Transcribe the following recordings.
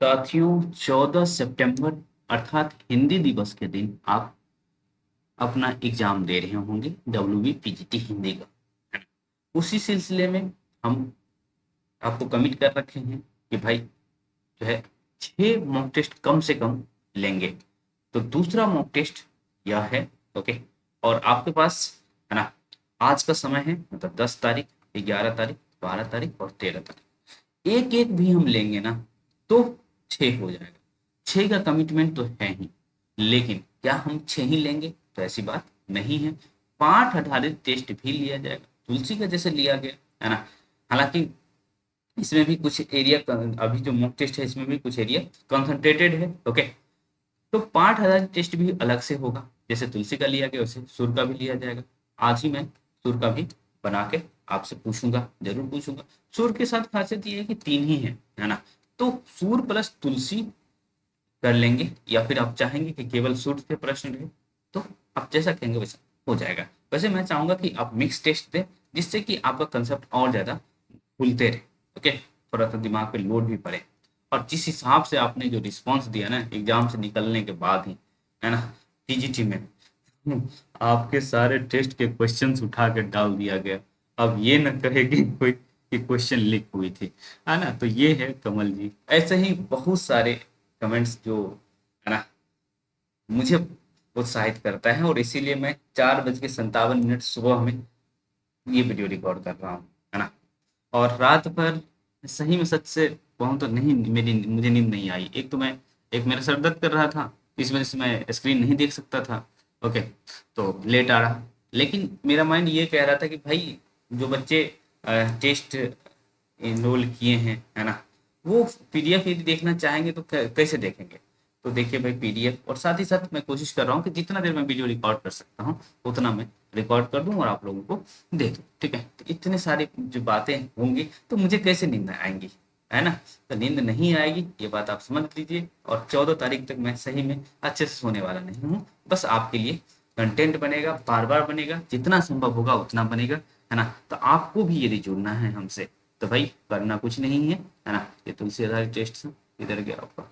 साथियों, 14 सितंबर अर्थात हिंदी दिवस के दिन आप अपना एग्जाम दे रहे होंगे, WBPGT हिंदी का, है ना? उसी सिलसिले में हम आपको कमिट कर रखे हैं कि भाई जो है 6 मॉक टेस्ट कम से कम लेंगे। तो दूसरा मॉक टेस्ट यह है। ओके। और आपके पास, है ना, आज का समय है, मतलब 10 तारीख, 11 तारीख, 12 तारीख और 13 तारीख, एक एक भी हम लेंगे ना तो 6 हो जाएगा। 6 का कमिटमेंट तो है ही, लेकिन क्या हम 6 ही लेंगे तो ऐसी बात नहीं है। पाठ आधारित टेस्ट भी लिया जाएगा, तुलसी का जैसे लिया गया, है ना। हालांकि इसमें भी कुछ एरिया, अभी जो मॉक टेस्ट है इसमें भी कुछ एरिया कंसंट्रेटेड है। ओके। तो पाठ आधारित टेस्ट भी अलग से होगा, जैसे तुलसी का लिया गया वैसे सुर का भी लिया जाएगा। आज ही मैं सुर का भी बना के आपसे पूछूंगा, जरूर पूछूंगा। सुर के साथ खासियत ये है कि 3 ही है ना। तो सुर प्लस तुलसी कर लेंगे, या फिर आप चाहेंगे कि केवल सुर पे प्रश्न रहे, तो आप जैसा कहेंगे वैसा हो जाएगा। वैसे मैं चाहूंगा कि आप मिक्स टेस्ट दें, जिससे कि आपका कंसेप्ट और ज्यादा खुलते रहे। ओके। थोड़ा सा दिमाग पे लोड भी पड़े। और जिस हिसाब से आपने जो रिस्पॉन्स दिया ना एग्जाम से निकलने के बाद ही, है ना, टीजीटी में, आपके सारे टेस्ट के क्वेश्चंस उठा के डाल दिया गया। अब ये न कहे कि कोई कि क्वेश्चन लीक हुई थी, है ना। तो ये है कमल जी, ऐसे ही बहुत सारे कमेंट्स जो, है ना, मुझे उत्साहित करता है, और इसीलिए मैं 4:57 सुबह में ये वीडियो रिकॉर्ड कर रहा हूँ, है ना। और रात भर सही में सच से कहूँ तो नहीं, मेरी मुझे नींद नहीं आई। एक तो मैं, एक मेरा सर दर्द कर रहा था, इस वजह से मैं स्क्रीन नहीं देख सकता था। ओके। तो लेट आ रहा, लेकिन मेरा माइंड ये कह रहा था कि भाई जो बच्चे टेस्ट इनरोल किए हैं, है ना, वो पीडीएफ यदि देखना चाहेंगे तो कैसे देखेंगे। तो देखिए भाई पीडीएफ, और साथ ही साथ मैं कोशिश कर रहा हूँ कि जितना देर मैं वीडियो रिकॉर्ड कर सकता हूँ उतना मैं रिकॉर्ड कर दूं और आप लोगों को दे दूं। ठीक है। तो इतने सारी जो बातें होंगी तो मुझे कैसे नींद आएंगी, है ना। तो नींद नहीं आएगी, ये बात आप समझ लीजिए। और 14 तारीख तक मैं सही में अच्छे से सोने वाला नहीं हूँ। बस आपके लिए कंटेंट बनेगा, बार बार बनेगा, जितना संभव होगा उतना बनेगा, है ना। तो आपको भी यदि जुड़ना है हमसे तो भाई करना कुछ नहीं है ना। ये तुलसी आधारित टेस्ट से इधर गया आपका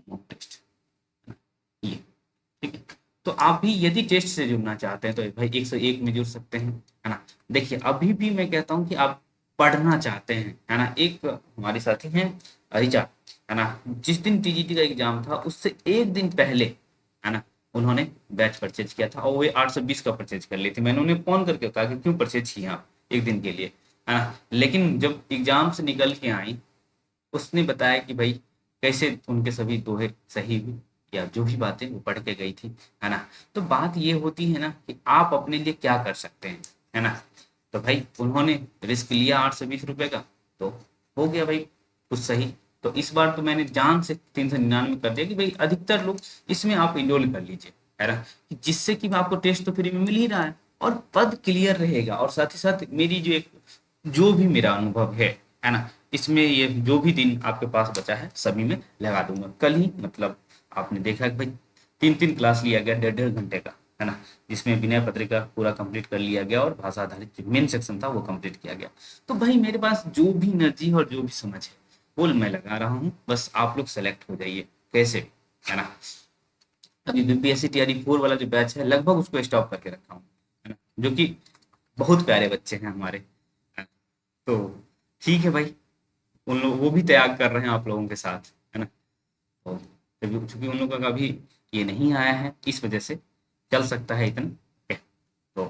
मॉक टेस्ट, ये, ठीक है। तो आप भी यदि टेस्ट से जुड़ना चाहते हैं तो भाई 101 में जुड़ सकते हैं, है ना। देखिए अभी भी मैं कहता हूँ कि आप पढ़ना चाहते हैं, है ना। एक हमारे साथी हैं अरिचा, है ना, जिस दिन टीजीटी का एग्जाम था उससे एक दिन पहले, है ना, उन्होंने बैच परचेज किया था, और वे 820 का परचेज कर ली थी। मैंने उन्हें फोन करके कहा कि क्यों परचेज किया आप एक दिन के लिए, है ना। लेकिन जब एग्जाम से निकल के आई, उसने बताया कि भाई कैसे उनके सभी दोहे सही हुई, या जो भी बातें वो पढ़ के गई थी, है ना। तो बात ये होती है ना कि आप अपने लिए क्या कर सकते हैं, है ना। तो भाई उन्होंने रिस्क लिया 820 रुपए का, तो हो गया भाई कुछ सही। तो इस बार तो मैंने जान से 399 कर दिया कि भाई अधिकतर लोग इसमें आप इनरोल कर लीजिए, है ना, कि जिससे कि आपको टेस्ट तो फ्री में मिल ही रहा है और पद क्लियर रहेगा। और साथ ही साथ मेरी जो एक, जो भी मेरा अनुभव है ना, इसमें ये जो भी दिन आपके पास बचा है सभी में लगा दूंगा। कल ही मतलब आपने देखा कि भाई 3-3 क्लास लिया गया 1.5-1.5 घंटे का, है ना, जिसमें विनय पत्रिका पूरा कंप्लीट कर लिया गया और भाषा आधारित जो मेन सेक्शन था वो कंप्लीट किया गया। तो भाई मेरे पास जो भी एनर्जी और जो भी समझ है वो मैं लगा रहा हूँ, बस आप लोग सेलेक्ट हो जाइए कैसे भी, है ना। अभी बीपीएससी टीआरई 4 वाला जो बैच है लगभग उसको स्टॉप करके रखा हूँ, है ना, जो कि बहुत प्यारे बच्चे हैं हमारे, है ना? तो ठीक है भाई, उन लोग वो भी त्याग कर रहे हैं आप लोगों के साथ, है ना। तो चूंकि उन लोगों का अभी ये नहीं आया है, इस वजह से चल सकता है इतना। ओके। तो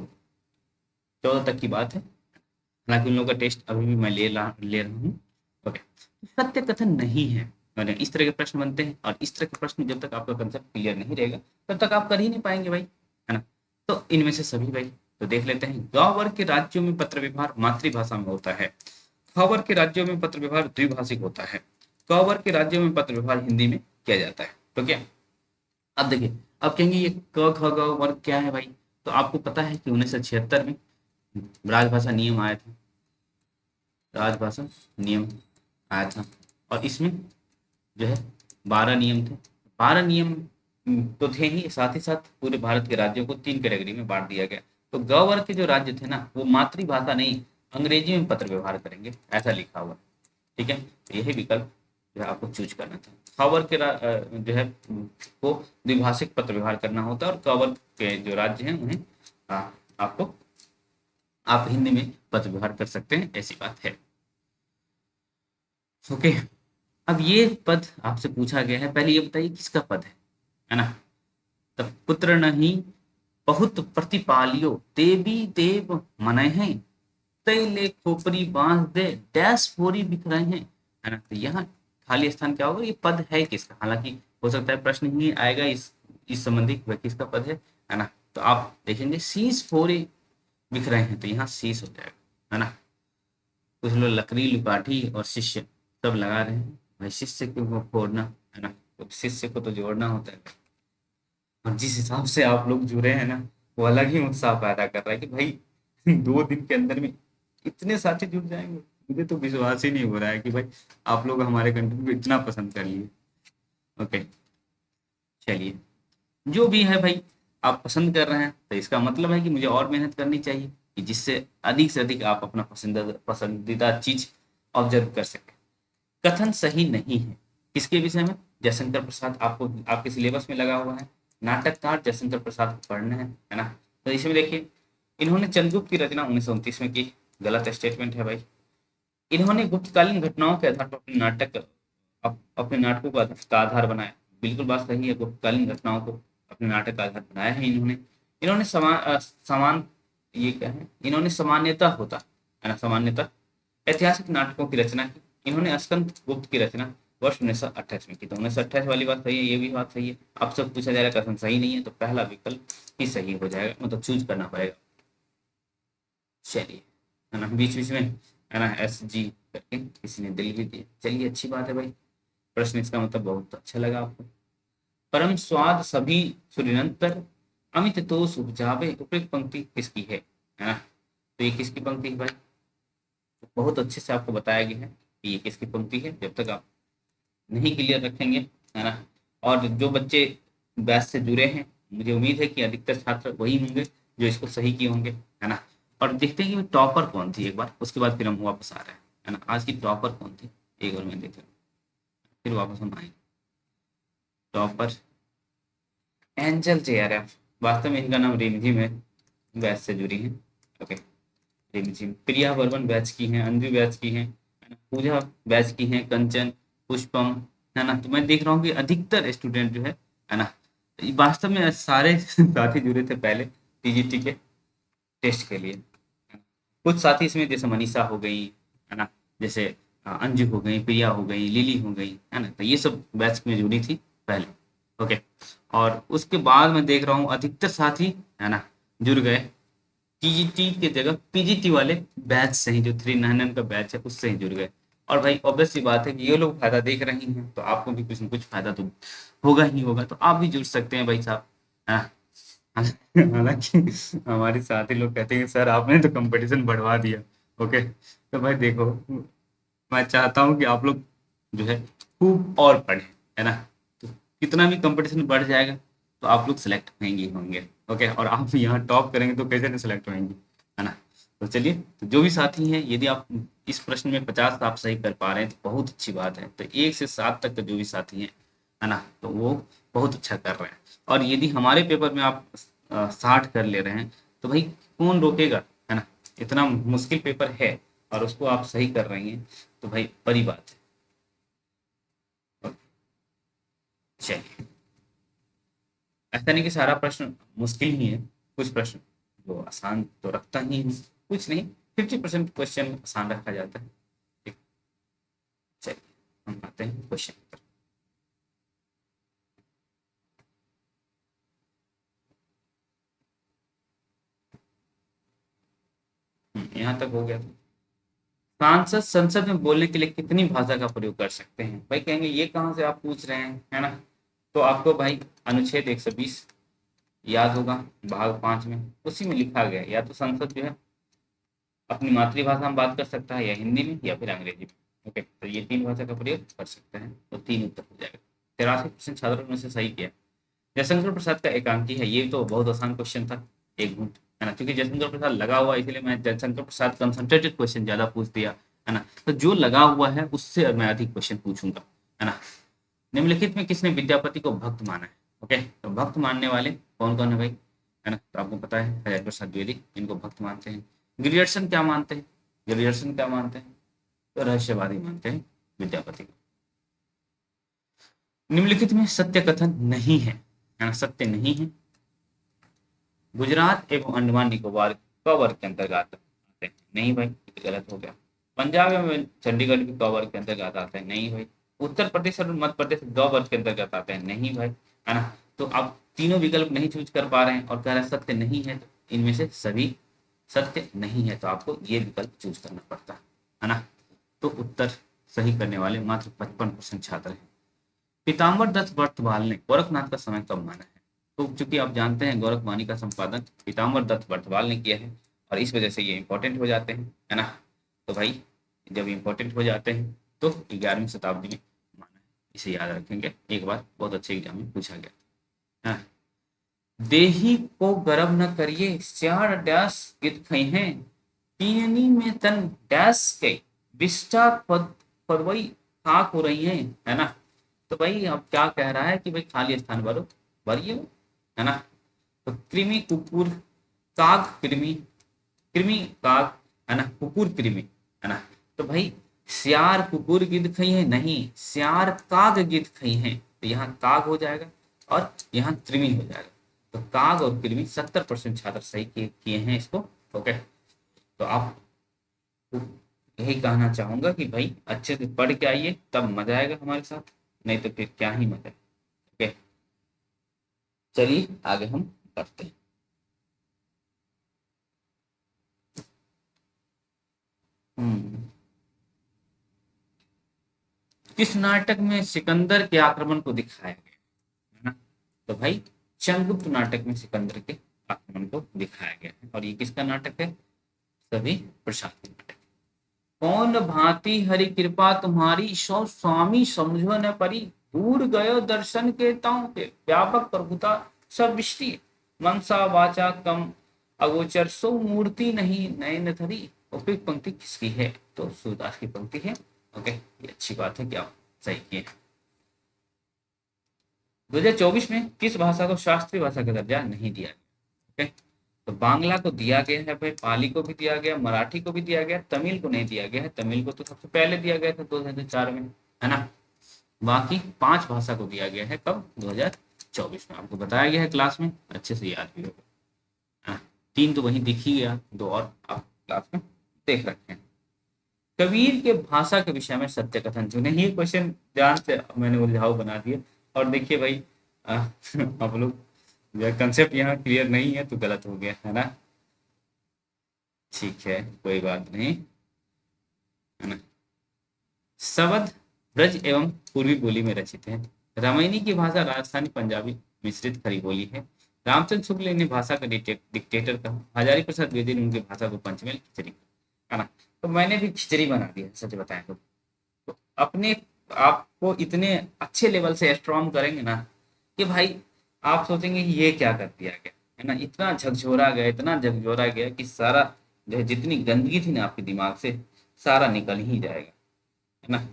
14 तक की बात है, हालांकि उन लोगों का टेस्ट अभी भी मैं ले रहा हूँ। ओके। सत्य कथन नहीं है, मैंने इस तरह के प्रश्न बनते हैं, और इस तरह के प्रश्न जब तक आपका कंसेप्ट क्लियर नहीं रहेगा तब तक आप कर ही नहीं पाएंगे भाई, है ना। तो इनमें से सभी भाई, तो देख लेते हैं। गांव वर्ग के राज्यों में पत्र व्यवहार मातृभाषा में होता है। ख वर्ग के राज्यों में पत्र व्यवहार द्विभाषिक होता है। क वर्ग के राज्यों में पत्र व्यवहार हिंदी में किया जाता है। तो क्या, अब देखिए, अब कहेंगे ये क ख ग वर्ग क्या है भाई। तो आपको पता है कि 1976 में राजभाषा नियम आया था, राजभाषा नियम आया था, और इसमें जो है 12 नियम थे। 12 नियम तो थे ही, साथ ही साथ पूरे भारत के राज्यों को 3 कैटेगरी में बांट दिया गया। तो ग वर्ग के जो राज्य थे ना वो मातृभाषा नहीं अंग्रेजी में पत्र व्यवहार करेंगे, ऐसा लिखा हुआ है। ठीक है, तो यही विकल्प जो है आपको चूज करना था। खबर के जो है को द्विभाषिक पत्र व्यवहार करना होता है, और कवर के जो राज्य हैं उन्हें आपको आप हिंदी में पत्र व्यवहार कर सकते हैं, ऐसी बात है। ओके, अब ये पद आपसे पूछा गया है, पहले ये बताइए किसका पद है ना। तब पुत्र नहीं बहुत प्रतिपालियो देवी देव मने हैं, तय ले खोपरी बांध दे डैश फोरी बिक रहे हैं, है ना। तो यहाँ खाली स्थान क्या होगा, ये पद है किसका, हालांकि हो सकता है प्रश्न ही आएगा इस संबंधी वह किसका पद है ना। तो आप देखेंगे शीश फोरे बिक रहे हैं, तो यहाँ शीश हो जाएगा, है ना। कुछ लोग लकड़ी लुकाठी और शिष्य सब लगा रहे हैं, भाई शिष्य को फोड़ना, है ना, तो शिष्य को तो जोड़ना होता है। और जिस हिसाब से आप लोग जुड़े हैं ना, वो अलग ही उत्साह पैदा कर रहा है कि भाई 2 दिन के अंदर में इतने साथी जुड़ जाएंगे। मुझे तो विश्वास ही नहीं हो रहा है कि भाई आप लोग हमारे कंटेंट को इतना पसंद कर लिए। ओके, चलिए, जो भी है भाई, आप पसंद कर रहे हैं तो इसका मतलब है कि मुझे और मेहनत करनी चाहिए कि जिससे अधिक से अधिक आप अपना पसंदीदा पसंदीदा चीज ऑब्जर्व कर सकें। कथन सही नहीं है किसके विषय में, जयशंकर प्रसाद, आपको आपके सिलेबस में लगा हुआ है, नाटककार जयशंकर प्रसाद को पढ़ना है ना। तो इसमें देखिए, इन्होंने चंद्रगुप्त की रचना 1929 में की, गलत स्टेटमेंट है भाई। इन्होंने गुप्तकालीन घटनाओं के आधार पर अपने नाटकों का आधार बनाया, बिल्कुल बात सही है, गुप्तकालीन घटनाओं को अपने नाटक का आधार बनाया है इन्होंने। इन्होंने समान ये क्या है, इन्होंने सामान्यता होता है ना, सामान्यता ऐतिहासिक नाटकों की रचना की। इन्होंने स्कंद गुप्त की रचना वर्ष 1928 में की, तो 1928 वाली बात सही है, ये भी बात सही है। आपसे पूछा जा रहा है कथन सही नहीं है, तो पहला विकल्प ही सही हो जाएगा, मतलब चूज करना पड़ेगा। चलिए, है ना, बीच बीच में है ना SG करके किसी ने दिल भी दिया, चलिए अच्छी बात है भाई। प्रश्न इसका मतलब बहुत अच्छा लगा आपको। परम स्वाद सभी सुरिनंतर अमित तोष उपजावे, उपयुक्त पंक्ति किसकी है ना। तो ये किसकी पंक्ति है भाई, तो बहुत अच्छे से आपको बताया गया है कि ये किसकी पंक्ति है। जब तक आप नहीं क्लियर रखेंगे, है ना, और जो बच्चे बैच से जुड़े हैं, मुझे उम्मीद है कि अधिकतर छात्र वही होंगे जो इसको सही किए होंगे, है ना। और देखते हैं कि टॉपर कौन थी एक बार, उसके बाद फिर हम वापस आ रहे हैं, है ना। आज की टॉपर कौन थी एक बार मैं देख रहा हूँ, फिर वापस हम आएंगे। टॉपर एंजल जेआरएफ, वास्तव में इनका नाम रिमझिम है, बैच से जुड़ी हैं। ओके, रिमझिम। प्रिया वर्मन बैच की हैं, अंजू बैच की हैं, है ना, पूजा बैच की हैं, कंचन, पुष्पम, है ना। तो मैं देख रहा हूँ कि अधिकतर स्टूडेंट जो है ना, वास्तव में सारे साथी जुड़े थे पहले टीजीटी के टेस्ट के लिए। कुछ साथी इसमें जैसे मनीषा हो गई, है ना, जैसे अंजू हो गई, प्रिया हो गई, लिली हो गई, है ना, तो ये सब बैच में जुड़ी थी पहले। ओके, और उसके बाद मैं देख रहा हूँ अधिकतर साथी, है ना, जुड़ गए टीजीटी की जगह पीजीटी वाले बैच से ही, जो 399 का बैच है उससे ही जुड़ गए। और भाई ऑब्वियस सी बात है कि ये लोग फायदा देख रहे हैं, तो आपको भी कुछ ना कुछ फायदा तो होगा ही होगा, तो आप भी जुड़ सकते हैं भाई साहब, है ना। हालांकि हमारे साथी लोग कहते हैं कि सर आपने तो कंपटीशन बढ़वा दिया। ओके, तो भाई देखो, मैं चाहता हूँ कि आप लोग जो है खूब और पढ़ें, है ना। तो कितना भी कंपटीशन बढ़ जाएगा तो आप लोग सेलेक्ट होंगे ही होंगे। ओके, और आप यहाँ टॉप करेंगे तो कैसे नहीं सेलेक्ट होंगे, है ना। तो चलिए, तो जो भी साथी हैं, यदि आप इस प्रश्न में 50 आप सही कर पा रहे हैं तो बहुत अच्छी बात है। तो 1 से 7 तक के जो भी साथी हैं, है ना, तो वो बहुत अच्छा कर रहे हैं। और यदि हमारे पेपर में आप 60 कर ले रहे हैं, तो भाई कौन रोकेगा, है ना। इतना मुश्किल पेपर है और उसको आप सही कर रही हैं, तो भाई बड़ी बात है। चलिए, ऐसा नहीं कि सारा प्रश्न मुश्किल ही है, कुछ प्रश्न जो आसान तो रखता ही है, कुछ नहीं, 50% क्वेश्चन आसान रखा जाता है। ठीक, चलिए हम आते हैं क्वेश्चन पर। यहाँ तक हो गया था। सांसद संसद में बोलने के लिए कितनी भाषा का प्रयोग कर सकते हैं, भाई कहेंगे ये कहाँ से आप पूछ रहे हैं, है ना। तो आपको भाई अनुच्छेद 120 याद होगा, भाग 5 में उसी में लिखा गया है, या तो संसद जो है अपनी मातृभाषा में बात कर सकता है, या हिंदी में या फिर अंग्रेजी में। ओके, तो ये 3 भाषा का प्रयोग कर सकते हैं, तो 3 उत्तर हो जाएगा। 83% छात्रों ने से सही किया। जयशंकर प्रसाद का एकांकी है, ये तो बहुत आसान क्वेश्चन था, एक घूंट, है ना, क्योंकि जयशंकर प्रसाद लगा हुआ है, इसलिए मैं जयशंकर प्रसाद कंसंट्रेटेड क्वेश्चन ज्यादा पूछ दिया, है ना। तो जो लगा हुआ है उससे मैं अधिक क्वेश्चन पूछूंगा, है ना। निम्नलिखित में किसने विद्यापति को भक्त माना है? ओके, तो भक्त मानने वाले कौन कौन है भाई, है ना, तो आपको पता है हरिहर प्रसाद द्विवेदी इनको भक्त मानते हैं। ग्रियर्सन क्या मानते हैं? ग्रियर्सन क्या मानते हैं? तो रहस्यवादी मानते हैं विद्यापति को। निम्नलिखित में सत्य कथन नहीं है ना, सत्य नहीं है। गुजरात एवं अंडमान निकोबार क वर्ग के अंतर्गत आते हैं? नहीं भाई, ये गलत हो गया। पंजाब एवं चंडीगढ़ भी क वर्ग के अंतर्गत आते हैं? नहीं भाई। उत्तर प्रदेश और मध्य प्रदेश ग वर्ग के अंतर्गत आते हैं? नहीं भाई, है ना। तो आप तीनों विकल्प नहीं चूज कर पा रहे हैं और कह रहे हैं सत्य नहीं है, तो इनमें से सभी सत्य नहीं है, तो आपको ये विकल्प चूज करना पड़ता है ना। तो उत्तर सही करने वाले मात्र 55% छात्र हैं। पीताम्बर दत्त बर्तवाल ने गोरखनाथ का समय कब माना है? तो चूंकि आप जानते हैं गोरखवाणी का संपादन पीताम्बर दत्त बर्तवाल ने किया है और इस वजह से ये इंपॉर्टेंट हो जाते हैं, है ना। तो भाई जब इंपॉर्टेंट हो जाते हैं तो 11वीं शताब्दी में माना है, इसे याद रखेंगे, एक बार बहुत अच्छे एग्जाम में पूछा गया। हाँ। देही को गर्व न करिए श्यार डैश गित खई हैं, पीनी में तन डैश के विष्टा पद पदवई खाक हो रही है ना। तो भाई अब क्या कह रहा है कि भाई खाली स्थान भरो, भरिए, है ना। तो कृमि कुकुर काग कृमि, कृमि काग, है ना, कुकुर कृमि, है ना। तो भाई श्यार कुकुर गिद्ध खई है नहीं, श्यार काग गिद्ध खई है, तो यहाँ काग हो जाएगा और यहाँ कृमि हो जाएगा। तो काग और कृमि 70% छात्र सही किए हैं इसको। ओके, तो आप यही कहना चाहूंगा कि भाई अच्छे से पढ़ के आइए, तब मजा आएगा हमारे साथ, नहीं तो फिर क्या ही मजा है। ओके, चलिए आगे हम बढ़ते हैं। हम्म, किस नाटक में सिकंदर के आक्रमण को दिखाया गया है ना? तो भाई चंद्रगुप्त नाटक में सिकंदर के आक्रमण को दिखाया गया है और ये किसका नाटक है? सभी प्रसाद के नाटक। कौन भांति हरि कृपा तुम्हारी सौ स्वामी समझो न परी, दूर गयो दर्शन के ताऊ के व्यापक प्रभुता सब विष्टि, मनसा वाचा कम अगोचर सो मूर्ति नहीं नयन धरी। उपयुक्त पंक्ति किसकी है? तो सूरदास की पंक्ति है। ओके, ये अच्छी बात है कि आप सही किए। 2024 में किस भाषा को शास्त्रीय भाषा का दर्जा नहीं दिया गया? ओके, तो बांग्ला को दिया गया है भाई, पाली को भी दिया गया, मराठी को भी दिया गया, तमिल को नहीं दिया गया है। तमिल को तो सबसे पहले दिया गया था 2004 में, है ना। बाकी 5 भाषा को दिया गया है कब? 2024 में। आपको बताया गया है क्लास में, अच्छे से याद भी होगा। हाँ, 3 तो वहीं दिख ही गया, 2 और आप क्लास में देख रखे हैं। कबीर के भाषा के विषय में सत्य कथन चुने। ये क्वेश्चन ध्यान से मैंने उलझाऊ बना दिया और देखिए भाई आप लोग कंसेप्ट यहाँ क्लियर नहीं है तो गलत हो गया, है ना। ठीक है, कोई बात नहीं, है ना। शब्द ब्रज एवं पूर्वी बोली में रचित है। रामायणी की भाषा राजस्थानी पंजाबी मिश्रित खड़ी बोली है। रामचंद्र शुक्ल ने भाषा का डिक्टेटर कहा। हजारी प्रसाद द्विवेदी ने उनकी भाषा को पंचमेल खिचड़ी कहा, है ना। तो मैंने भी खिचड़ी बना दिया, सच बताएं तो अपने आप को इतने अच्छे लेवल से स्ट्रॉन्ग करेंगे ना कि भाई आप सोचेंगे कि ये क्या कर दिया गया, है ना। इतना झकझोरा गया, इतना झकझोरा गया कि सारा जो है जितनी गंदगी थी ना आपके दिमाग से, सारा निकल ही जाएगा, है ना।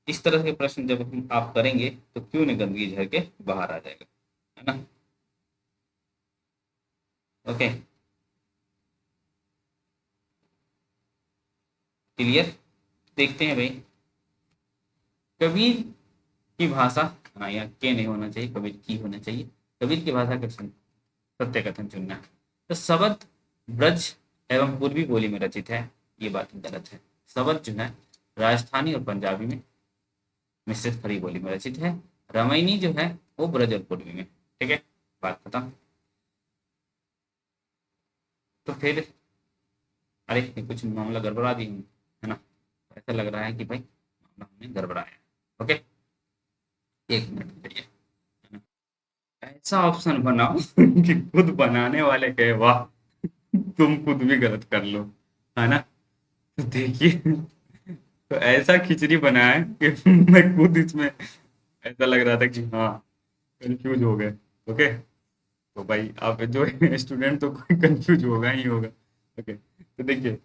इस तरह के प्रश्न जब हम आप करेंगे तो क्यों नहीं गंदगी झड़ के बाहर आ जाएगा, है ना। Okay, clear. देखते हैं भाई, कबीर की भाषा, हाँ यहाँ के नहीं होना चाहिए, कबीर की होना चाहिए। कबीर की भाषा का सत्य कथन चुनना है। तो शब्द ब्रज एवं पूर्वी बोली में रचित है, ये बात गलत है। शब्द जो है राजस्थानी और पंजाबी में मिश्रित खड़ी बोली में रचित है। रामायणी जो है वो ब्रज और पूर्वी में, ठीक है, बात खत्म। तो फिर अरे ये कुछ मामला गड़बड़ा दी हूँ, है ना। ऐसा लग रहा है कि भाई मामला हमने गड़बड़ाया। ओके, एक मिनट बताइए, है ना। ऐसा ऑप्शन बनाओ कि खुद बनाने वाले कहे वाह तुम खुद भी गलत कर लो, है ना। तो देखिए, तो ऐसा खिचड़ी बनाए कि मैं खुद इसमें ऐसा लग रहा था कि हाँ कंफ्यूज हो गए। ओके, तो भाई आप जो स्टूडेंट तो कोई कंफ्यूज होगा ही होगा। ओके, तो देखिए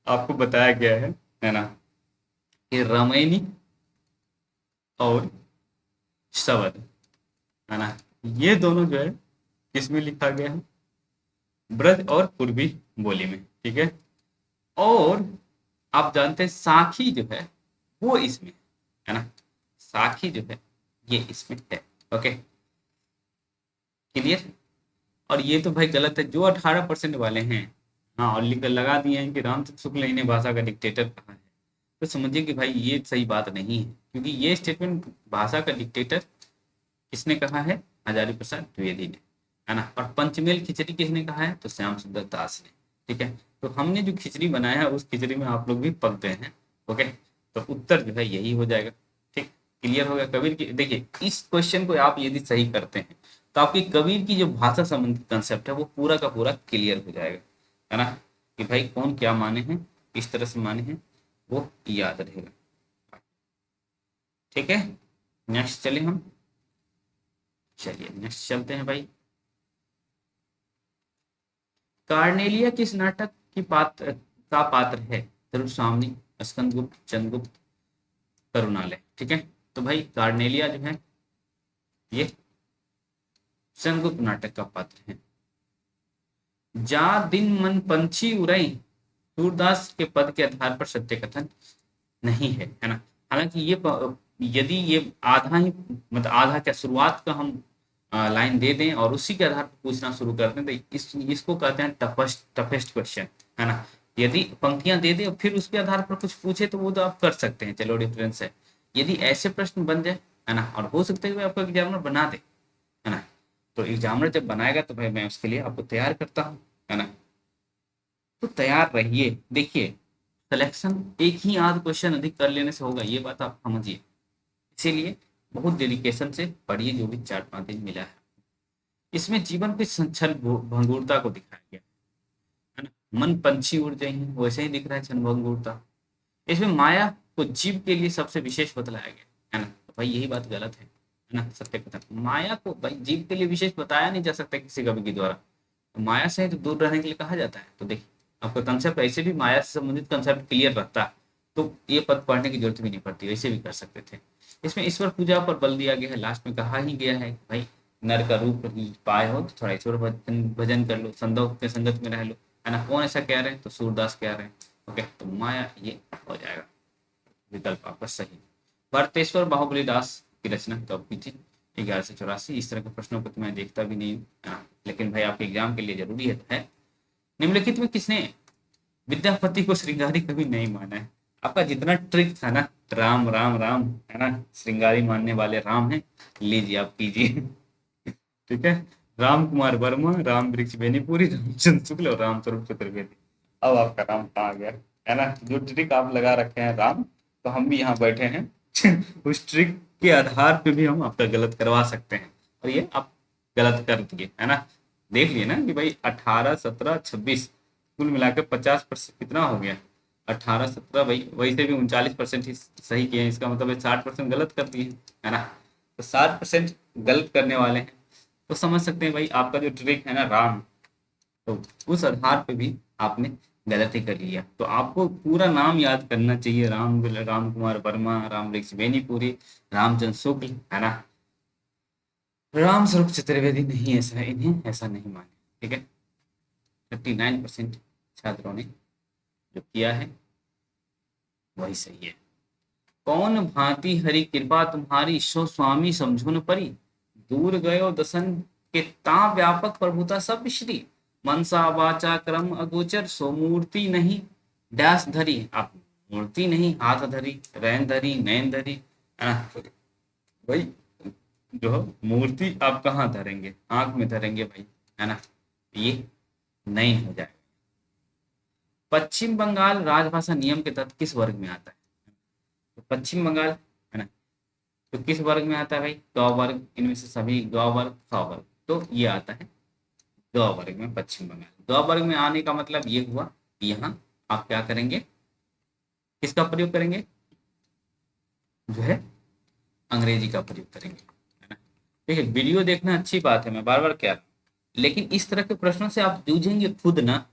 आपको बताया गया है ना, कि रामायणी और शब्द, है ना, ये दोनों जो है किसमें लिखा गया है, ब्रज और पूर्वी बोली में, ठीक है। और आप जानते हैं साखी जो है वो इसमें है ना, साखी जो है ये इसमें है। Okay, clear. और ये तो भाई गलत है, जो 18% वाले हैं, हाँ, और लिख लगा दिए हैं कि रामचंद्र शुक्ल इन्हें भाषा का डिक्टेटर कहा है, तो समझिए कि भाई ये सही बात नहीं है, क्योंकि ये स्टेटमेंट भाषा का डिक्टेटर किसने कहा है, हजारी प्रसाद द्विवेदी ने, है ना। और पंचमेल खिचड़ी किसने कहा है, तो श्याम सुंदर दास ने, ठीक है। तो हमने जो खिचड़ी बनाया है उस खिचड़ी में आप लोग भी पक गए हैं। ओके, तो उत्तर जो है यही हो जाएगा। ठीक, क्लियर हो गया। कबीर की देखिए, इस क्वेश्चन को आप यदि सही करते हैं तो आपकी कबीर की जो भाषा संबंधित कंसेप्ट है वो पूरा का पूरा क्लियर हो जाएगा, है ना, कि भाई कौन क्या माने हैं, किस तरह से माने हैं, वो याद रहेगा। ठीक है, नेक्स्ट चले हम, चलिए नेक्स्ट चलते हैं भाई। कार्नेलिया किस नाटक की पात्र का पात्र है, ध्रुवस्वामिनी, स्कंदगुप्त, चंद्रगुप्त, करुणालय, ठीक है। तो भाई कार्नेलिया जो है ये चंद्रगुप्त नाटक का पात्र है। जा दिन मन पंछी उड़ई, सूरदास के पद के आधार पर सत्य कथन नहीं है ना। हालांकि ये यदि ये आधा ही मतलब आधा क्या शुरुआत का हम लाइन दे दें और उसी के आधार पर पूछना शुरू कर दें तो इसको कहते हैं टफेस्ट क्वेश्चन, है ना। यदि पंक्तियां दे दे और फिर उसके आधार पर कुछ पूछे तो वो तो आप कर सकते हैं, चलो डिफरेंस है। यदि ऐसे प्रश्न बन जाए, है ना, और हो सकता है कि आपको एग्जामिनर बना दे, है ना, तो एग्जामिनर जब बनाएगा तो भाई मैं उसके लिए आपको तैयार करता हूँ, है ना। तो तैयार रहिए। देखिए, सिलेक्शन एक ही आध क्वेश्चन अधिक कर लेने से होगा, ये बात आप समझिए। इसीलिए बहुत डेडिकेशन से पढ़िए जो भी 4-5 दिन मिला है। इसमें जीवन की छल भंगुरता को दिखाया गया है ना। मन पंछी उड़ जाए हैं वैसे ही दिख रहा है क्षण भंगुरता। इसमें माया को जीव के लिए सबसे विशेष बतलाया गया है ना। तो भाई यही बात गलत है ना, सत्य कथन। माया को भाई जीव के लिए विशेष बताया नहीं जा सकता किसी कवि के द्वारा, तो माया से तो दूर रहने के लिए कहा जाता है। तो देखिए, आपका कंसेप्ट ऐसे भी माया से संबंधित कंसेप्ट क्लियर रहता तो ये पद पढ़ने की जरूरत भी नहीं पड़ती, ऐसे भी कर सकते थे। इसमें ईश्वर पूजा पर बल दिया गया है, लास्ट में कहा ही गया है कि भाई नर का रूप पाए हो तो थोड़ा ईश्वर भजन कर लो, संदोख के संगत में रह लो, है ना। कौन ऐसा कह रहे हैं, तो सूरदास कह रहे हैं। ओके, तो माया ये हो जाएगा विकल्प आपका सही। भरतेश्वर बाहुबली दास की रचना कब की थी, 1184। इस तरह के प्रश्नों को तो मैं देखता भी नहीं हूँ, लेकिन भाई आपके एग्जाम के लिए जरूरी है। निम्नलिखित में किसने विद्यापति को श्रृंगारी कभी नहीं माना है। आपका जितना ट्रिक था ना, राम राम राम, है ना, श्रृंगारी मानने वाले राम है, लीजिए आप कीजिए। ठीक है, राम कुमार वर्मा, राम वृक्ष बेनीपुरी, रामचंद्र शुक्ल और राम स्वरूप चतुर्वेदी। अब आपका राम कहाँ गया, है ना। जो ट्रिक आप लगा रखे हैं राम, तो हम भी यहाँ बैठे हैं। उस ट्रिक के आधार पे भी हम आपका गलत करवा सकते हैं, और ये आप गलत कर दिए, है ना। देख लिए ना कि भाई 18, 17, 26 कुल मिलाकर 50% कितना हो गया, 18, 17, भाई वही से भी 39% ही सही किए हैं, इसका मतलब है 60% गलत कर दिए, है ना। तो 60% गलत करने वाले हैं, तो समझ सकते हैं भाई आपका जो ट्रिक है ना राम, तो उस आधार पे भी आपने गलती कर लिया। तो आपको पूरा नाम याद करना चाहिए, राम कुमार वर्मा, राम वृक्ष बेनीपुरी, रामचंद्र शुक्ल, है ना, राम स्वरूप चतुर्वेदी नहीं, ऐसा है, इन्हें ऐसा नहीं माने। ठीक है, 39% छात्रों ने जो किया है वही सही है। कौन भांति हरि कृपा तुम्हारी, सो स्वामी समझो न परी, दूर गयो दसन के ता व्यापक प्रभुता सब श्री, मनसा वाचा क्रम अगोचर, सो मूर्ति नहीं डैश धरी। आप मूर्ति नहीं हाथ धरी, रैन धरी, नैन धरी, है ना। भाई जो मूर्ति आप कहाँ धरेंगे, आंख में धरेंगे भाई, है ना, ये नहीं हो जाएगा। पश्चिम बंगाल राजभाषा नियम के तहत किस वर्ग में आता है, तो पश्चिम बंगाल, है ना, तो किस वर्ग में आता है भाई, ग वर्ग, इनमें से सभी ग वर्ग, ख वर्ग, तो ये आता है ग वर्ग में पश्चिम बंगाल। ग वर्ग में आने का मतलब ये हुआ कि यहाँ आप क्या करेंगे, किसका प्रयोग करेंगे, जो है अंग्रेजी का प्रयोग करेंगे, है ना। देखिए, वीडियो देखना अच्छी बात है, मैं बार बार कह रहा हूँ, लेकिन इस तरह के प्रश्नों से आप जूझेंगे खुद ना,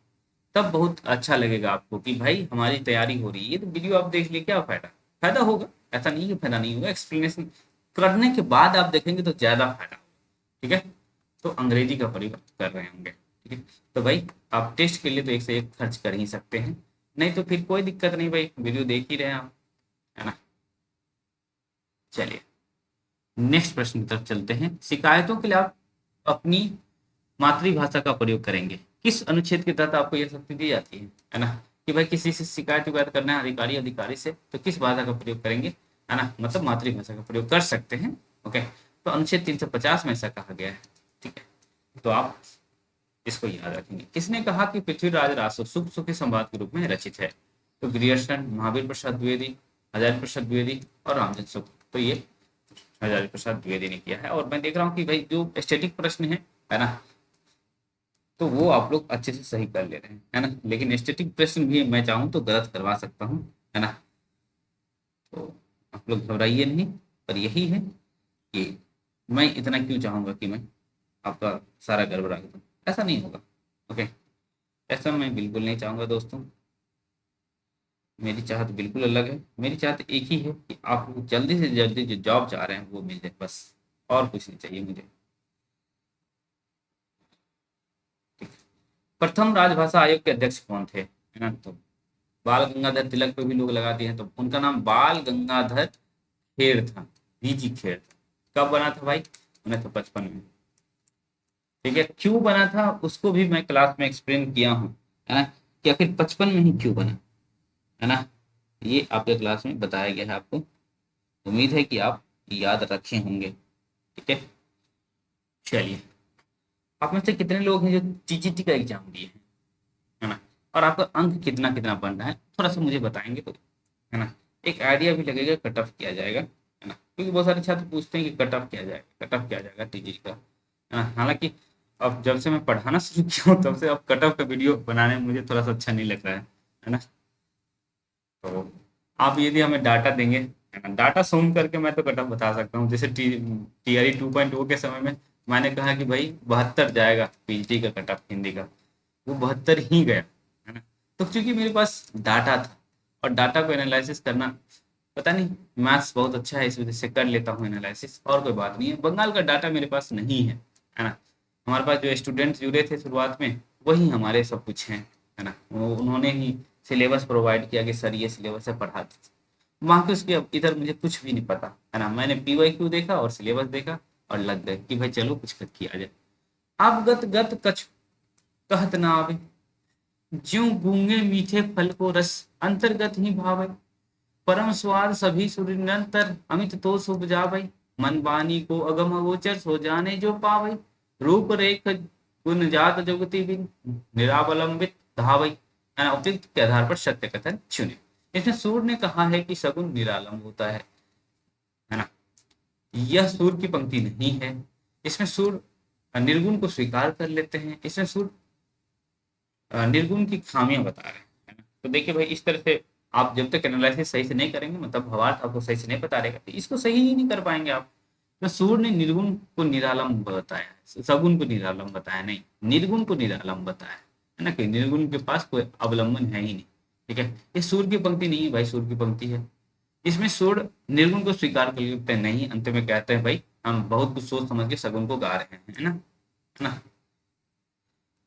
तब बहुत अच्छा लगेगा आपको कि भाई हमारी तैयारी हो रही है। ये तो वीडियो आप देख लिए क्या फायदा, फायदा होगा, ऐसा नहीं कि फायदा नहीं होगा, एक्सप्लेनेशन करने के बाद आप देखेंगे तो ज्यादा फायदा होगा। ठीक है, तो अंग्रेजी का प्रयोग कर रहे होंगे। ठीक है, तो भाई आप टेस्ट के लिए तो एक से एक खर्च कर ही सकते हैं, नहीं तो फिर कोई दिक्कत नहीं भाई, वीडियो देख ही रहे हैं आप, है ना। चलिए नेक्स्ट प्रश्न की तरफ चलते हैं। शिकायतों के लिए आप अपनी मातृभाषा का प्रयोग करेंगे। किस अनुच्छेद के तहत आपको यह शक्ति दी जाती है ना, कि भाई किसी से शिकायत विकायत करना है अधिकारी अधिकारी से, तो किस भाषा का प्रयोग करेंगे, है ना, मतलब मातृभाषा का प्रयोग कर सकते हैं। ओके, तो अनुच्छेद 350 में ऐसा कहा गया है। ठीक है, तो आप इसको याद रखेंगे। किसने कहा कि पृथ्वीराज रासो सुख सुखी संवाद के रूप में रचित है, तो ग्रियर्सन, महावीर प्रसाद द्विवेदी, हजारी प्रसाद द्विवेदी और रामचंद्र शुक्ल। तो ये हजारी प्रसाद द्विवेदी ने किया है। और मैं देख रहा हूँ कि भाई जो स्टैटिक प्रश्न है ना, तो वो आप लोग अच्छे से सही कर ले रहे हैं, है ना, लेकिन स्टैटिक प्रश्न भी मैं चाहूँ तो गलत करवा सकता हूँ, है ना। तो आप लोग घबराइए नहीं, पर यही है कि मैं इतना क्यों चाहूंगा कि मैं आपका सारा गड़बड़ा दूं, ऐसा नहीं होगा। ओके, ऐसा मैं बिल्कुल नहीं चाहूंगा दोस्तों। मेरी चाहत बिल्कुल अलग है। मेरी चाहत एक ही है कि आप लोग जल्दी से जल्दी जो जॉब चाह रहे हैं वो मिल जाए, बस, और कुछ नहीं चाहिए मुझे। प्रथम राजभाषा आयोग के अध्यक्ष कौन थे, है ना, तो बाल गंगाधर तिलक पे भी लोग लगाते हैं, तो उनका नाम बाल गंगाधर खेर था, बीजी खेर था। कब बना था भाई, 1955 में। ठीक है, क्यों बना था उसको भी मैं क्लास में एक्सप्लेन किया हूँ, है ना, कि आखिर 55 में ही क्यों बना, है ना, ये आपके क्लास में बताया गया है आपको। उम्मीद है कि आप याद रखे होंगे। ठीक है, चलिए, आप में से कितने लोग हैं जो टीजीटी का एग्जाम दिए हैं, है ना, और आपका अंक कितना कितना बन रहा है, थोड़ा सा मुझे बताएंगे तो, है ना, एक आइडिया भी लगेगा कट ऑफ किया जाएगा, है ना, क्योंकि बहुत सारे छात्र पूछते हैं कि कट ऑफ किया जाएगा, कट ऑफ किया जाएगा टीजी का, है ना। हालांकि अब जब से मैं पढ़ाना शुरू किया हूँ तब से अब कट ऑफ का वीडियो बनाने में मुझे थोड़ा सा अच्छा नहीं लग रहा है ना। तो आप यदि हमें डाटा देंगे, है ना, डाटा सूम करके मैं तो कट ऑफ बता सकता हूँ। जैसे टीआरई 2.0 के समय में मैंने कहा कि भाई 72 जाएगा पीएचडी का कट ऑफ हिंदी का, वो 72 ही गया, है ना। तो क्योंकि मेरे पास डाटा था, और डाटा को एनालिसिस करना, पता नहीं, मैथ्स बहुत अच्छा है इस वजह से कर लेता हूँ एनालिसिस, और कोई बात नहीं है। बंगाल का डाटा मेरे पास नहीं है ना। हमारे पास जो स्टूडेंट्स जुड़े थे शुरुआत में वही हमारे सब कुछ हैं, है ना, उन्होंने ही सिलेबस प्रोवाइड किया कि सर ये सिलेबस है, पढ़ा दीजिए। वहाँ के उसके अब इधर मुझे कुछ भी नहीं पता, है ना। मैंने पीवाईक्यू देखा और सिलेबस देखा और लग गए कि भाई चलो कुछ किया जाए। आप गत गत कछ कहत ना आवे, ज्यों गूंगे मीठे फल को रस अंतर्गत ही भावे, परम स्वाद सभी सुर निरंतर अमित तो शुभ जावै, मन वाणी को अगम अगोचर सो जाने जो पावै, रूप रेख गुण जात जुगति बिन निरावलंबित धावै, है ना। उपयुक्त के आधार पर सत्य कथन चुने। इसमें सूर ने कहा है कि सगुन निरालंब होता है ना। यह सूर की पंक्ति नहीं है। इसमें सूर निर्गुण को स्वीकार कर लेते हैं। इसमें सूर निर्गुण की खामियां बता रहे हैं, है ना। तो देखिए भाई, इस तरह से आप जब तक एनालिसिस सही से नहीं करेंगे, मतलब भावार्थ आपको सही से नहीं बता रहेगा, तो इसको सही ही नहीं कर पाएंगे आप। तो सूर्य ने निर्गुण को निरालंब बताया है, सगुण को निरालंब बताया नहीं, निर्गुण को निरालंब बताया है ना, कि निर्गुण के पास कोई अवलंबन है ही नहीं। ठीक है, ये सूर्य की पंक्ति नहीं है भाई, सूर्य की पंक्ति है। इसमें सूर्य निर्गुण को स्वीकार कर लेते नहीं, अंत में कहते हैं भाई हम बहुत कुछ सोच समझ के सगुण को गा रहे हैं, है ना।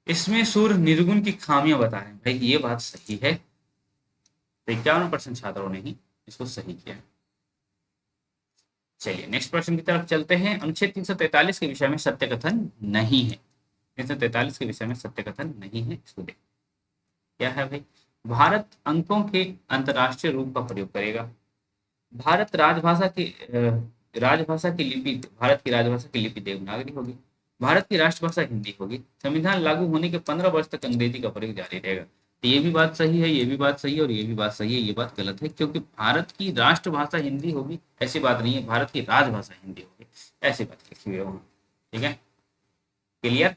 इसमें सूर्य निर्गुण की खामियां बता रहे हैं भाई, ये बात सही है। तो 51% छात्रों ने ही इसको सही किया। चलिए नेक्स्ट प्रश्न की तरफ चलते हैं। अनुच्छेद 343 के विषय में सत्य कथन नहीं है। 343 के विषय में सत्य कथन नहीं है, इसको देख क्या है भाई। भारत अंकों के अंतरराष्ट्रीय रूप का प्रयोग करेगा। भारत राजभाषा की राजभाषा की लिपि, भारत की राजभाषा की लिपि देवनागरी होगी। भारत की राष्ट्रभाषा हिंदी होगी। संविधान लागू होने के 15 वर्ष तक अंग्रेजी का प्रयोग जारी रहेगा। तो ये भी बात सही है, ये भी बात सही है, और ये भी बात सही है। ये बात गलत है, क्योंकि भारत की राष्ट्रभाषा हिंदी होगी ऐसी बात नहीं है, भारत की राजभाषा हिंदी होगी ऐसी बात लिखी हुई है वहाँ। ठीक है, क्लियर।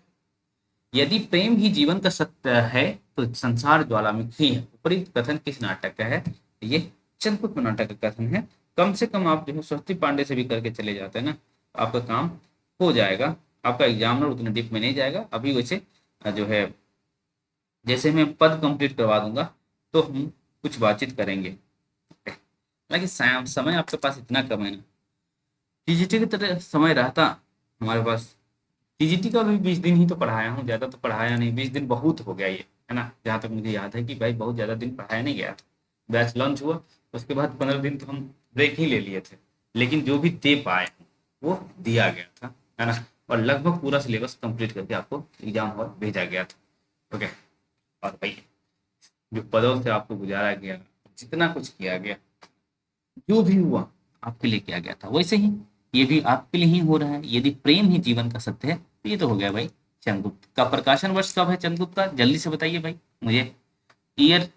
यदि प्रेम ही जीवन का सत्य है तो संसार ज्वालामुखी है। उपयुक्त कथन किस नाटक का है, ये चंद्रगुप्त नाटक का कथन है। कम से कम आप जो है स्वस्ति पांडे से भी करके चले जाते हैं ना, आपका काम हो जाएगा। आपका एग्जामिनर उतने डीप में नहीं जाएगा। अभी वैसे जो है, जैसे मैं पद कंप्लीट करवा दूंगा तो हम कुछ बातचीत करेंगे। हालांकि समय आपके पास इतना कम है ना, टीजीटी की तरह समय रहता हमारे पास। टीजीटी का भी 20 दिन ही तो पढ़ाया हूँ, ज्यादा तो पढ़ाया नहीं। 20 दिन बहुत हो गया ये, है ना, जहाँ तक मुझे याद है कि भाई बहुत ज्यादा दिन पढ़ाया नहीं गया। बैच लॉन्च हुआ, उसके बाद 15 दिन तो हम ब्रेक ही ले लिए थे, लेकिन जो भी दे पाए वो दिया गया था, है ना। और लगभग पूरा सिलेबस कंप्लीट करके आपको एग्जाम हॉल भेजा गया था। ओके। और भाई जो पदों से आपको गुजारा गया, जितना कुछ किया गया, जो भी हुआ आपके लिए किया गया था, वैसे ही ये भी आपके लिए ही हो रहा है। यदि प्रेम ही जीवन का सत्य है तो ये तो हो गया भाई चंद्रगुप्त का। प्रकाशन वर्ष कब है चंद्रगुप्त का, जल्दी से बताइए भाई मुझे। ईयर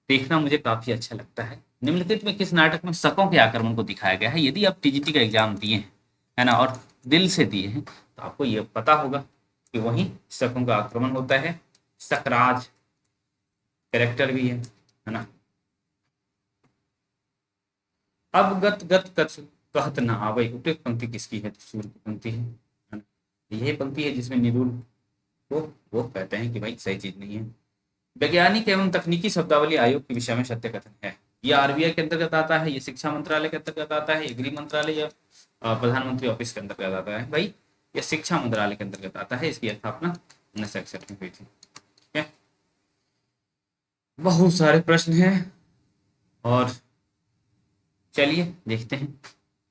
देखना मुझे काफी अच्छा लगता है। निम्नलिखित में किस नाटक में शकों के आक्रमण को दिखाया गया है? यदि आप टीजीटी का एग्जाम दिए हैं, है ना, और दिल से दिए हैं, तो आपको ये पता होगा कि वही शकों का आक्रमण होता है। सकराज कैरेक्टर भी है ना। अब गत गत कछ कहत न आवे, उपयुक्त पंक्ति किसकी है? तो सूर्य की पंक्ति है ना। यही पंक्ति है जिसमें निरूल को वो कहते हैं कि भाई सही चीज नहीं है। वैज्ञानिक एवं तकनीकी शब्दावली आयोग के विषय में सत्य कथन है। ये आरबीआई के अंतर्गत आता है, ये शिक्षा मंत्रालय के अंतर्गत आता है, ये गृह मंत्रालय या प्रधानमंत्री ऑफिस के अंतर्गत आता है? भाई ये शिक्षा मंत्रालय के अंतर्गत आता है। इसकी स्थापना 1961 में हुई थी। ठीक है। बहुत सारे प्रश्न हैं और चलिए देखते हैं।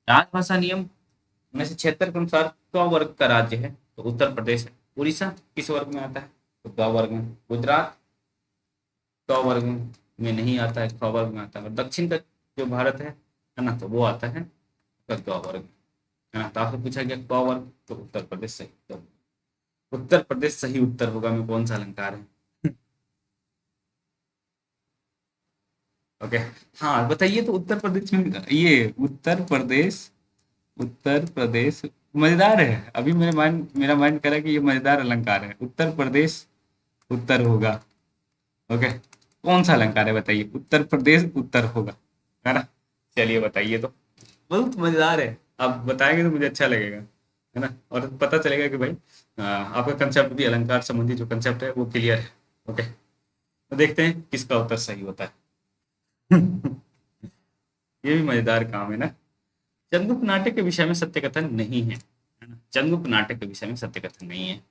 राजभाषा नियम 1976 के अनुसार क वर्ग का राज्य है? तो उत्तर प्रदेश है। उड़ीसा किस वर्ग में आता है? तो क वर्ग में। गुजरात क वर्ग में नहीं आता है, ख वर्ग में आता है। और दक्षिण का जो भारत है ना, तो वो आता है क वर्ग में, है ना। तो आपसे पूछा गया क वर्ग, तो उत्तर प्रदेश सही उत्तर। उत्तर प्रदेश सही उत्तर होगा में कौन सा अलंकार है? ओके। हाँ बताइए तो उत्तर प्रदेश में ये उत्तर प्रदेश मजेदार है। अभी मेरा माइंड करा कि ये मजेदार अलंकार है। उत्तर प्रदेश उत्तर होगा। ओके। कौन सा अलंकार है बताइए? उत्तर प्रदेश उत्तर होगा, है ना। चलिए बताइए तो। बहुत मजेदार है। आप बताएंगे तो मुझे अच्छा लगेगा, है ना, और पता चलेगा कि भाई आपका कंसेप्ट भी अलंकार संबंधी जो कंसेप्ट है वो क्लियर है। ओके। तो देखते हैं किसका उत्तर सही होता है। ये भी मजेदार काम है ना। चंद्रगुप्त नाटक के विषय में सत्य कथन नहीं है ना। चंद्रगुप्त नाटक के विषय में सत्य कथन नहीं है।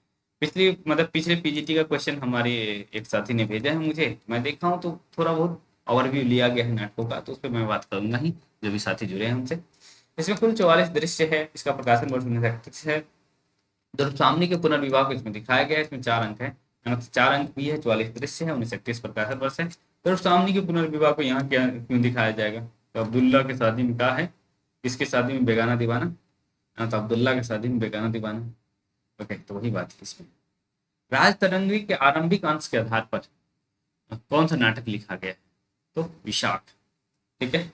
पिछले पीजीटी का क्वेश्चन हमारे एक साथी ने भेजा है मुझे, मैं देखा हूँ तो थोड़ा बहुत ओवरव्यू लिया गया है नाटकों का, तो उस पर मैं बात करूंगा ही, जो भी साथी जुड़े हैं हमसे। इसमें कुल 44 दृश्य है। इसका प्रकाशन वर्ष 1931 है। दुर्सामनी के पुनर्विवाह को इसमें दिखाया गया है। इसमें 4 अंक है ना, तो 4 अंक भी है। 44 दृश्य है। 1931 प्रकाशन वर्ष है। दुर्सामनी के पुनर्विवाह को यहाँ क्या क्यों दिखाया जाएगा? तो अब्दुल्ला की शादी में कहा है, किसकी शादी में? बेगाना दीवाना। हाँ, तो अब्दुल्ला की शादी में बेगाना दीवाना। ओके, तो वही बात है इसमें। राज तरंगी के आरंभिक अंश के आधार पर कौन सा नाटक लिखा गया है? तो विशाख। ठीक है,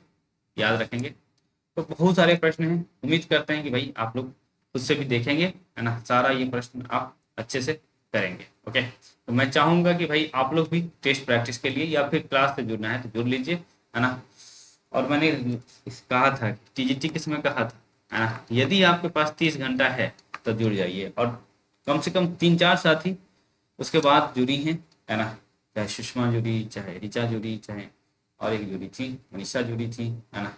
याद रखेंगे। तो बहुत सारे प्रश्न हैं, उम्मीद करते हैं कि भाई आप लोग खुद से भी देखेंगे, है ना, सारा ये प्रश्न आप अच्छे से करेंगे। ओके। तो मैं चाहूंगा कि भाई आप लोग भी टेस्ट प्रैक्टिस के लिए या फिर क्लास से जुड़ना है तो जुड़ लीजिए, है ना। और मैंने कहा था टीजीटी किस में कहा था, है ना, यदि आपके पास 30 घंटा है तो जुड़ जाइए। और कम से कम 3-4 साथी उसके बाद जुड़ी हैं, है ना। चाहे सुषमा जुड़ी, चाहे ऋचा जुड़ी, चाहे और एक जुड़ी थी, मनीषा जुड़ी थी, है ना।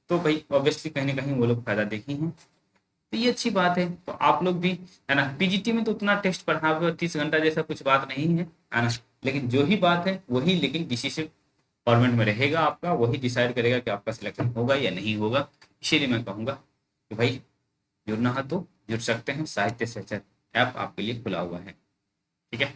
तो भाई ऑब्वियसली कहीं ना कहीं वो लोग फायदा देखे हैं, तो ये अच्छी बात है। तो आप लोग भी, है ना, पीजीटी में तो उतना टेस्ट पढ़ा हुआ 30 घंटा जैसा कुछ बात नहीं है ना। लेकिन जो ही बात है वही लेकिन डिसिसिव फॉर्मेट में रहेगा आपका, वही डिसाइड करेगा कि आपका सिलेक्शन होगा या नहीं होगा। इसीलिए मैं कहूँगा कि भाई जुड़ना है तो जुड़ सकते हैं। साहित्य सहचर ऐप आपके लिए खुला हुआ है। ठीक है।